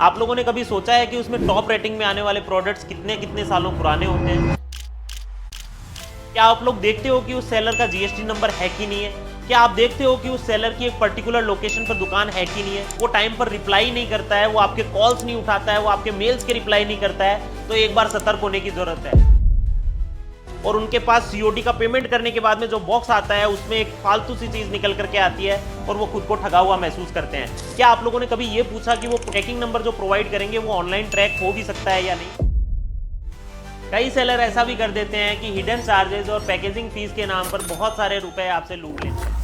आप लोगों ने कभी सोचा है कि उसमें टॉप रेटिंग में आने वाले प्रोडक्ट्स कितने कितने सालों पुराने होते हैं? क्या आप लोग देखते हो कि उस सेलर का जीएसटी नंबर है कि नहीं है? क्या आप देखते हो कि उस सेलर की एक पर्टिकुलर लोकेशन पर दुकान है कि नहीं है? वो टाइम पर रिप्लाई नहीं करता है, वो आपके कॉल्स नहीं उठाता है, वो आपके मेल्स के रिप्लाई नहीं करता है, तो एक बार सतर्क होने की जरूरत है। और उनके पास सीओडी का पेमेंट करने के बाद में जो बॉक्स आता है उसमें एक फालतू सी चीज निकल करके आती है और वो खुद को ठगा हुआ महसूस करते हैं। क्या आप लोगों ने कभी ये पूछा कि वो ट्रैकिंग नंबर जो प्रोवाइड करेंगे वो ऑनलाइन ट्रैक हो भी सकता है या नहीं? कई सेलर ऐसा भी कर देते हैं कि हिडन चार्जेस और पैकेजिंग फीस के नाम पर बहुत सारे रुपए आपसे लूट लेते हैं।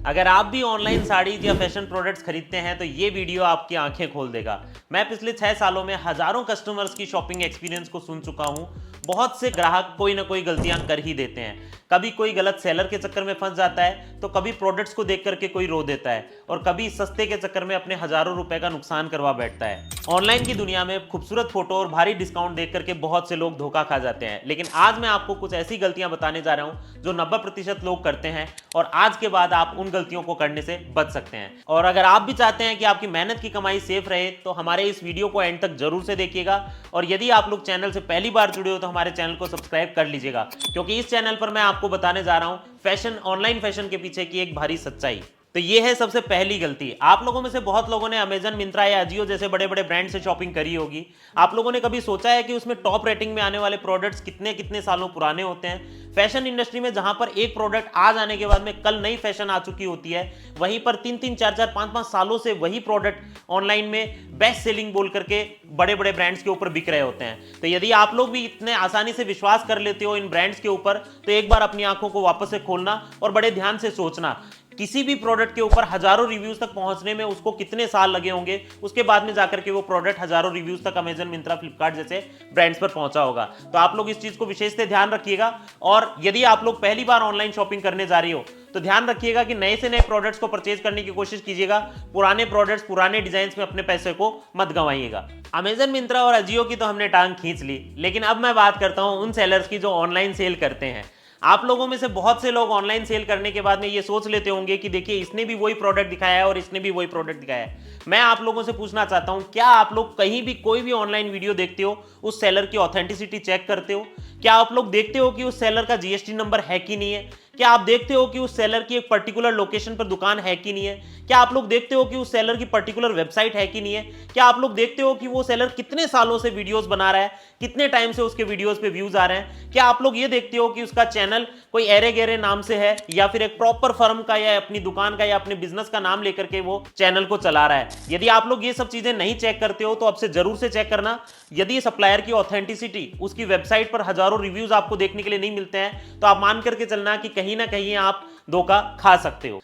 अगर आप भी ऑनलाइन साड़ीज या फैशन प्रोडक्ट्स खरीदते हैं तो ये वीडियो आपकी आंखें खोल देगा। मैं पिछले 6 सालों में हजारों कस्टमर्स की शॉपिंग एक्सपीरियंस को सुन चुका हूं। बहुत से ग्राहक कोई ना कोई गलतियां कर ही देते हैं। कभी कोई गलत सेलर के चक्कर में फंस जाता है, तो कभी प्रोडक्ट्स को देख करके कोई रो देता है और कभी सस्ते के चक्कर में अपने हजारों रुपए का नुकसान करवा बैठता है। ऑनलाइन की दुनिया में खूबसूरत फोटो और भारी डिस्काउंट देख करके बहुत से लोग धोखा खा जाते हैं, लेकिन आज मैं आपको कुछ ऐसी गलतियां बताने जा रहा हूं जो 90% लोग करते हैं और आज के बाद आप उन गलतियों को करने से बच सकते हैं। और अगर आप भी चाहते हैं कि आपकी मेहनत की कमाई सेफ रहे तो हमारे इस वीडियो को एंड तक जरूर से देखिएगा। और यदि आप लोग चैनल से पहली बार जुड़े हो तो हमारे चैनल को सब्सक्राइब कर लीजिएगा, क्योंकि इस चैनल पर मैं आपको बताने जा रहा हूं फैशन, ऑनलाइन फैशन के पीछे की एक भारी सच्चाई। तो ये है सबसे पहली गलती। आप लोगों में से बहुत लोगों ने अमेजन, मिंत्रा या अजियो जैसे बड़े बड़े ब्रांड से शॉपिंग करी होगी। आप लोगों ने कभी सोचा है कि उसमें टॉप रेटिंग में आने वाले प्रोडक्ट्स कितने कितने सालों पुराने होते हैं? फैशन इंडस्ट्री में जहां पर एक प्रोडक्ट आज आने के बाद में कल नई फैशन आ चुकी होती है, वहीं पर 3-3, 4-4, 5-5 सालों से वही प्रोडक्ट ऑनलाइन में बेस्ट सेलिंग बोल करके बड़े बड़े ब्रांड्स के ऊपर बिक रहे होते हैं। तो यदि आप लोग भी इतने आसानी से विश्वास कर लेते हो इन ब्रांड्स के ऊपर, तो एक बार अपनी आंखों को वापस से खोलना और बड़े ध्यान से सोचना किसी भी प्रोडक्ट के ऊपर हजारों रिव्यूज तक पहुंचने में उसको कितने साल लगे होंगे, उसके बाद में जाकर के वो प्रोडक्ट हजारों रिव्यूज तक अमेजन, मिंत्रा, फ्लिपकार्ट जैसे ब्रांड्स पर पहुंचा होगा। तो आप लोग इस चीज को विशेष से ध्यान रखिएगा। और यदि आप लोग पहली बार ऑनलाइन शॉपिंग करने जा रही हो तो ध्यान रखिएगा कि नए से नए प्रोडक्ट्स को परचेज करने की कोशिश कीजिएगा। पुराने प्रोडक्ट्स, पुराने डिजाइन में अपने पैसे को मत गंवाइएगा। अमेजन, मिंत्रा और अजियो की तो हमने टांग खींच ली, लेकिन अब मैं बात करता हूं उन सेलर्स की जो ऑनलाइन सेल करते हैं। आप लोगों में से बहुत से लोग ऑनलाइन सेल करने के बाद में ये सोच लेते होंगे कि देखिए इसने भी वही प्रोडक्ट दिखाया है और इसने भी वही प्रोडक्ट दिखाया है। मैं आप लोगों से पूछना चाहता हूं, क्या आप लोग कहीं भी कोई भी ऑनलाइन वीडियो देखते हो उस सेलर की ऑथेंटिसिटी चेक करते हो? क्या आप लोग देखते हो कि उस सेलर का जीएसटी नंबर है कि नहीं है? क्या आप देखते हो कि उस सेलर की एक पर्टिकुलर लोकेशन पर दुकान है कि नहीं है? क्या आप लोग देखते हो कि उस सेलर की पर्टिकुलर वेबसाइट है कि नहीं है? क्या आप लोग देखते हो कि वो सेलर कितने सालों से वीडियोस बना रहा है, कितने टाइम से उसके वीडियोस पे व्यूज आ रहे हैं? क्या आप लोग ये देखते हो कि उसका चैनल कोई एरे गेरे नाम से है या फिर एक प्रॉपर फर्म का या अपनी दुकान का या अपने बिजनेस का नाम लेकर के वो चैनल को चला रहा है? यदि आप लोग ये सब चीजें नहीं चेक करते हो तो अब से जरूर से चेक करना। यदि सप्लायर की ऑथेंटिसिटी, उसकी वेबसाइट पर हजारों रिव्यूज आपको देखने के लिए नहीं मिलते हैं, तो आप मान करके चलना कि कहीं ना कहीं आप धोखा खा सकते हो।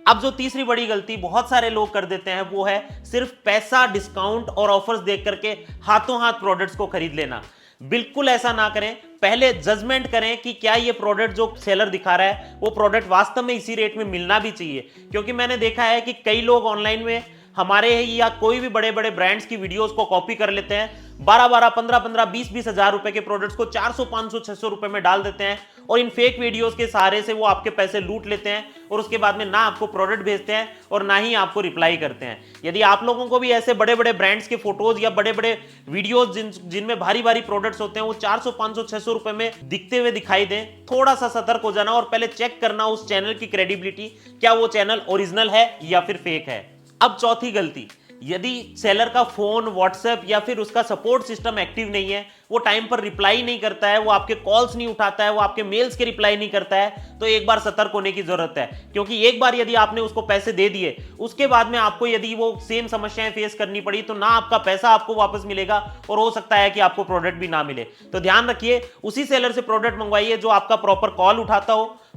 अब जो तीसरी बड़ी गलती बहुत सारे लोग कर देते हैं वो है सिर्फ पैसा, डिस्काउंट और ऑफर्स देख करके हाथों हाथ प्रोडक्ट्स को खरीद लेना। बिल्कुल ऐसा ना करें। पहले जजमेंट करें कि क्या ये प्रोडक्ट जो सेलर दिखा रहा है वो प्रोडक्ट वास्तव में इसी रेट में मिलना भी चाहिए। क्योंकि मैंने देखा है कि कई लोग ऑनलाइन में हमारे या कोई भी बड़े बड़े ब्रांड्स की वीडियोस को कॉपी कर लेते हैं, 12-12, 15-15, 20-20 हजार रुपए के प्रोडक्ट्स को 400, 500, 600 रुपए में डाल देते हैं और इन फेक वीडियोस के सहारे से वो आपके पैसे लूट लेते हैं और उसके बाद में ना आपको प्रोडक्ट भेजते हैं और ना ही आपको रिप्लाई करते हैं। यदि आप लोगों को भी ऐसे बड़े बड़े ब्रांड्स के फोटोज या बड़े बड़े वीडियोस जिनमें भारी भारी प्रोडक्ट्स होते हैं वो 400, 500, 600 रुपए में दिखते हुए दिखाई दें, थोड़ा सा सतर्क हो जाना और पहले चेक करना उस चैनल की क्रेडिबिलिटी, क्या वो चैनल ओरिजिनल है या फिर फेक है। अब चौथी गलती, यदि सेलर का फोन, व्हाट्सएप या फिर उसका सपोर्ट सिस्टम एक्टिव नहीं है, वो टाइम पर रिप्लाई नहीं करता है, वो आपके कॉल्स नहीं उठाता है, वो आपके मेल्स के रिप्लाई नहीं करता है, तो एक बार सतर्क होने की जरूरत है। क्योंकि एक बार यदि आपने उसको पैसे दे दिए, उसके बाद में आपको यदि वो सेम समस्याएं फेस करनी पड़ी तो ना आपका पैसा आपको वापस मिलेगा और हो सकता है कि आपको प्रोडक्ट भी ना मिले। तो ध्यान रखिए, उसी सेलर से प्रोडक्ट मंगवाइए जो आपका प्रॉपर कॉल उठाता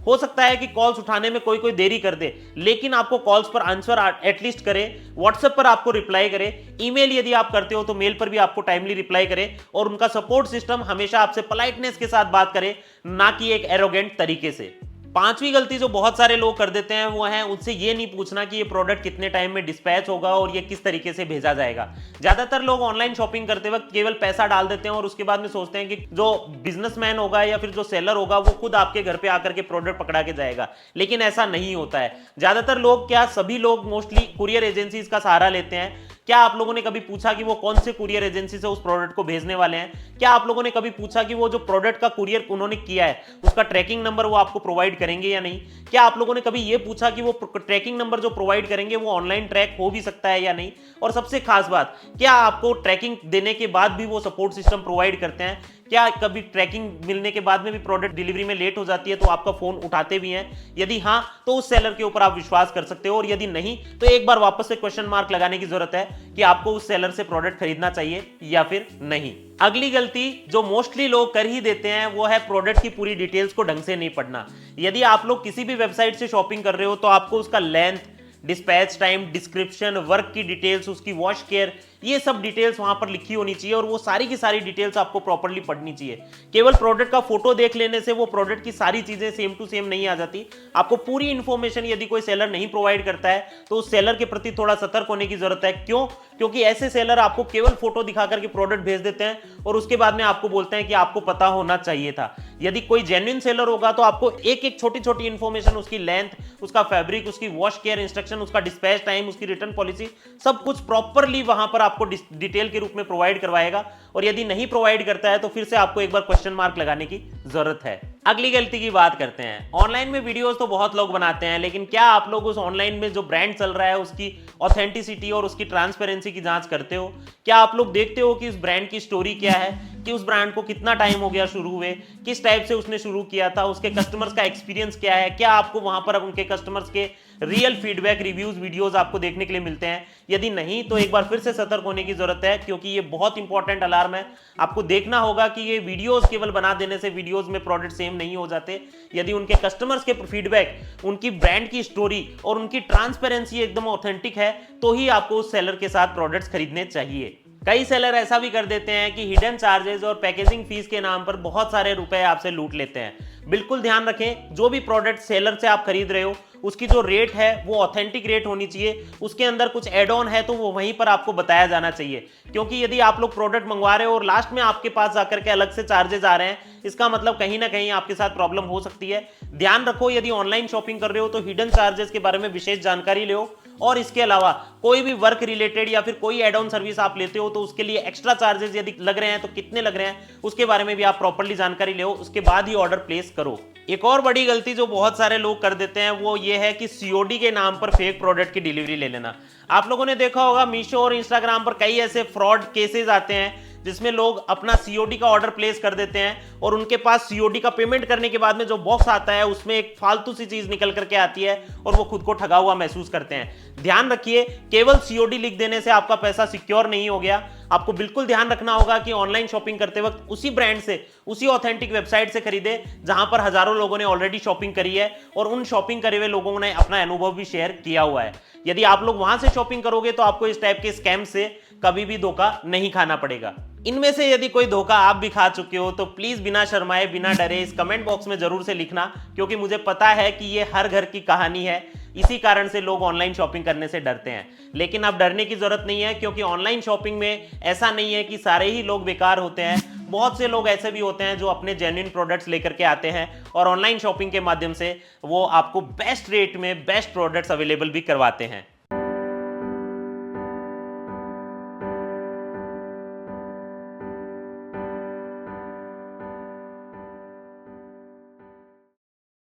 हो सकता है कि कॉल्स उठाने में कोई देरी कर दे, लेकिन आपको कॉल्स पर आंसर एटलीस्ट करे, व्हाट्सएप पर आपको रिप्लाई करे, ईमेल यदि आप करते हो तो मेल पर भी आपको टाइमली रिप्लाई करे और उनका सपोर्ट सिस्टम हमेशा आपसे पोलाइटनेस के साथ बात करे, ना कि एक एरोगेंट तरीके से। पांचवी गलती जो बहुत सारे लोग कर देते हैं वो है उनसे ये नहीं पूछना कि ये प्रोडक्ट कितने टाइम में डिस्पैच होगा और ये किस तरीके से भेजा जाएगा। ज्यादातर लोग ऑनलाइन शॉपिंग करते वक्त केवल पैसा डाल देते हैं और उसके बाद में सोचते हैं कि जो बिजनेसमैन होगा या फिर जो सेलर होगा वो खुद आपके घर पे आकर के प्रोडक्ट पकड़ा के जाएगा, लेकिन ऐसा नहीं होता है। ज्यादातर लोग क्या, सभी लोग मोस्टली कुरियर एजेंसीज का सहारा लेते हैं क्या आप लोगों ने कभी पूछा कि वो कौन से कुरियर एजेंसी से उस प्रोडक्ट को भेजने वाले हैं? क्या आप लोगों ने कभी पूछा कि वो जो प्रोडक्ट का कुरियर उन्होंने किया है उसका ट्रैकिंग नंबर वो आपको प्रोवाइड करेंगे या नहीं? क्या आप लोगों ने कभी ये पूछा कि वो ट्रैकिंग नंबर जो प्रोवाइड करेंगे वो ऑनलाइन ट्रैक हो भी सकता है या नहीं? और सबसे खास बात, क्या आपको ट्रैकिंग देने के बाद भी वो सपोर्ट सिस्टम प्रोवाइड करते हैं? क्या कभी ट्रैकिंग मिलने के बाद में भी प्रोडक्ट डिलीवरी में लेट हो जाती है तो आपका फोन उठाते भी हैं? यदि हाँ, तो उस सेलर के ऊपर आप विश्वास कर सकते हो, और यदि नहीं तो एक बार वापस से क्वेश्चन मार्क लगाने की जरूरत है कि आपको उस सेलर से प्रोडक्ट खरीदना चाहिए या फिर नहीं। अगली गलती जो मोस्टली लोग कर ही देते हैं वो है प्रोडक्ट की पूरी डिटेल्स को ढंग से नहीं पढ़ना। यदि आप लोग किसी भी वेबसाइट से शॉपिंग कर रहे हो तो आपको उसका length, dispatch time, description, work की डिटेल्स, उसकी वॉश केयर, ये सब डिटेल्स वहां पर लिखी होनी चाहिए और वो सारी की सारी डिटेल्स आपको प्रॉपर्ली पढ़नी चाहिए। केवल प्रोडक्ट का फोटो देख लेने से वो प्रोडक्ट की सारी चीजें सेम टू सेम नहीं आ जाती। आपको पूरी इंफॉर्मेशन यदि कोई सेलर नहीं प्रोवाइड करता है तो उस सेलर के प्रति थोड़ा सतर्क होने की जरूरत है। क्यों? क्योंकि ऐसे सेलर आपको केवल फोटो दिखा करके प्रोडक्ट भेज देते हैं और उसके बाद में आपको बोलते हैं कि आपको पता होना चाहिए था। यदि कोई जेन्युइन सेलर होगा तो आपको एक एक छोटी छोटी इंफॉर्मेशन, उसकी लेंथ, उसका फैब्रिक, उसकी वॉश केयर इंस्ट्रक्शन, उसका डिस्पैच टाइम, उसकी रिटर्न पॉलिसी, सब कुछ प्रॉपरली वहां पर आपको डिटेल के रूप में प्रोवाइड करवाएगा। और यदि नहीं प्रोवाइड करता है तो फिर से आपको एक बार क्वेश्चन मार्क लगाने की जरूरत है। अगली गलती की बात करते हैं। ऑनलाइन में वीडियोस तो बहुत लोग बनाते हैं, लेकिन क्या आप लोग उस ऑनलाइन में जो ब्रांड चल रहा है उसकी ऑथेंटिसिटी और उसकी ट्रांसपेरेंसी की जांच करते हो? क्या आप लोग देखते हो कि उस ब्रांड की स्टोरी क्या है, कि उस ब्रांड को कितना टाइम हो गया शुरू हुए, किस टाइप से उसने शुरू किया था, उसके कस्टमर्स का एक्सपीरियंस क्या है? क्या आपको वहां पर उनके कस्टमर्स के रियल फीडबैक, रिव्यूज, वीडियोस आपको देखने के लिए मिलते हैं? यदि नहीं तो एक बार फिर से सतर्क होने की जरूरत है, क्योंकि ये बहुत इंपॉर्टेंट अलार्म है। आपको देखना होगा कि ये वीडियोस केवल बना देने से वीडियोस में प्रोडक्ट सेम नहीं हो जाते। यदि उनके कस्टमर्स के फीडबैक, उनकी ब्रांड की स्टोरी और उनकी ट्रांसपेरेंसी एकदम ऑथेंटिक है तो ही आपको उस सेलर के साथ प्रोडक्ट्स खरीदने चाहिए। कई सेलर ऐसा भी कर देते हैं कि हिडन चार्जेस और पैकेजिंग फीस के नाम पर बहुत सारे रुपए आपसे लूट लेते हैं। बिल्कुल ध्यान रखें, जो भी प्रोडक्ट सेलर से आप खरीद रहे हो उसकी जो रेट है वो ऑथेंटिक रेट होनी चाहिए। उसके अंदर कुछ एड ऑन है तो वो वहीं पर आपको बताया जाना चाहिए, क्योंकि यदि आप लोग प्रोडक्ट मंगवा रहे हो और लास्ट में आपके पास जाकर के अलग से चार्जेस आ रहे हैं, इसका मतलब कहीं ना कहीं आपके साथ प्रॉब्लम हो सकती है। ध्यान रखो, यदि ऑनलाइन शॉपिंग कर रहे हो तो हिडन चार्जेस के बारे में विशेष जानकारी लो, और इसके अलावा कोई भी वर्क रिलेटेड या फिर कोई एड ऑन सर्विस आप लेते हो तो उसके लिए एक्स्ट्रा चार्जेस यदि लग रहे हैं तो कितने लग रहे हैं उसके बारे में भी आप प्रॉपर्ली जानकारी लो, उसके बाद ही ऑर्डर प्लेस करो। एक और बड़ी गलती जो बहुत सारे लोग कर देते हैं वो ये है कि सीओडी के नाम पर फेक प्रोडक्ट की डिलीवरी ले लेना। आप लोगों ने देखा होगा मीशो और इंस्टाग्राम पर कई ऐसे फ्रॉड केसेस आते हैं जिसमें लोग अपना सीओडी का ऑर्डर प्लेस कर देते हैं और उनके पास सीओडी का पेमेंट करने के बाद में जो बॉक्स आता है उसमें एक फालतू सी चीज निकल करके आती है और वो खुद को ठगा हुआ महसूस करते हैं। ध्यान रखिए, केवल सीओडी लिख देने से आपका पैसा सिक्योर नहीं हो गया। आपको बिल्कुल ध्यान रखना होगा कि ऑनलाइन शॉपिंग करते वक्त उसी ब्रांड से, उसी ऑथेंटिक वेबसाइट से खरीदे जहां पर हजारों लोगों ने ऑलरेडी शॉपिंग करी है और उन शॉपिंग करे हुए लोगों ने अपना अनुभव भी शेयर किया हुआ है। यदि आप लोग वहां से शॉपिंग करोगे तो आपको इस टाइप के स्कैम से कभी भी धोखा नहीं खाना पड़ेगा। इनमें से यदि कोई धोखा आप भी खा चुके हो तो प्लीज बिना शर्माए, बिना डरे इस कमेंट बॉक्स में जरूर से लिखना, क्योंकि मुझे पता है कि ये हर घर की कहानी है। इसी कारण से लोग ऑनलाइन शॉपिंग करने से डरते हैं, लेकिन अब डरने की जरूरत नहीं है, क्योंकि ऑनलाइन शॉपिंग में ऐसा नहीं है कि सारे ही लोग बेकार होते हैं। बहुत से लोग ऐसे भी होते हैं जो अपने जेन्युइन प्रोडक्ट्स लेकर के आते हैं और ऑनलाइन शॉपिंग के माध्यम से वो आपको बेस्ट रेट में बेस्ट प्रोडक्ट्स अवेलेबल भी करवाते हैं।